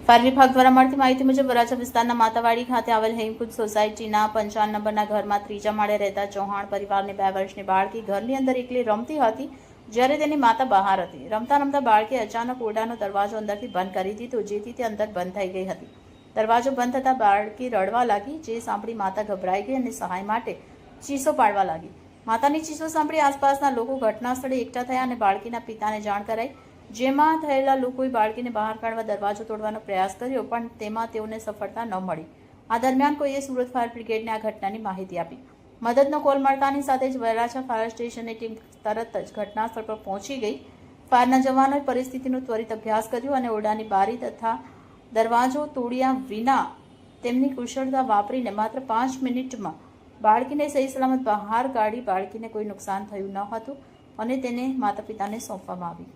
Fire વિભાગ દ્વારા મળતી માહિતી મુજબ વરાછા વિસ્તારના માતાવાડી ખાતે આવેલ હેમકુંજ સોસાયટીના 55 નંબરના ઘરમાં ત્રીજા માળે રહેતા ચૌહાણ પરિવારની 2 વર્ષની બાળકી ઘરની અંદર એકલી રમતી હતી, જ્યારે તેની માતા બહાર હતી. રમતા રમતા બાળકીએ અચાનક ઓરડાનો દરવાજો અંદરથી બંધ કરી દીધો, જેથી તે અંદર બંધ થઈ ગઈ હતી. દરવાજો બંધ થતાં બાળકી રડવા લાગી, જે સાંભળી માતા ગભરાઈ ગઈ અને સહાય માટે ચીસો પાડવા લાગી. માતાની ચીસો સાંભળી આસપાસના લોકો ઘટના સ્થળે એકઠા થયા અને બાળકીના પિતાને જાણ કરાઈ, જેમાં થયેલા લોકોએ બાળકીને બહાર કાઢવા દરવાજો તોડવાનો પ્રયાસ કર્યો, પણ તેમાં તેઓને સફળતા ન મળી. આ દરમિયાન કોઈએ સુરત ફાયર બ્રિગેડને આ ઘટનાની માહિતી આપી. મદદનો કોલ મળતાની સાથે જ વરાછા ફાયર સ્ટેશનની ટીમ તરત જ ઘટના સ્થળ પર પહોંચી ગઈ. ફાયરના જવાનોએ પરિસ્થિતિનો ત્વરિત અભ્યાસ કર્યો અને ઓરડાની બારી તથા દરવાજો તોડ્યા વિના તેમની કુશળતા વાપરીને માત્ર 5 મિનિટમાં બાળકીને સહી સલામત બહાર કાઢી. બાળકીને કોઈ નુકસાન થયું ન હતું અને તેને માતા પિતાને સોંપવામાં આવી.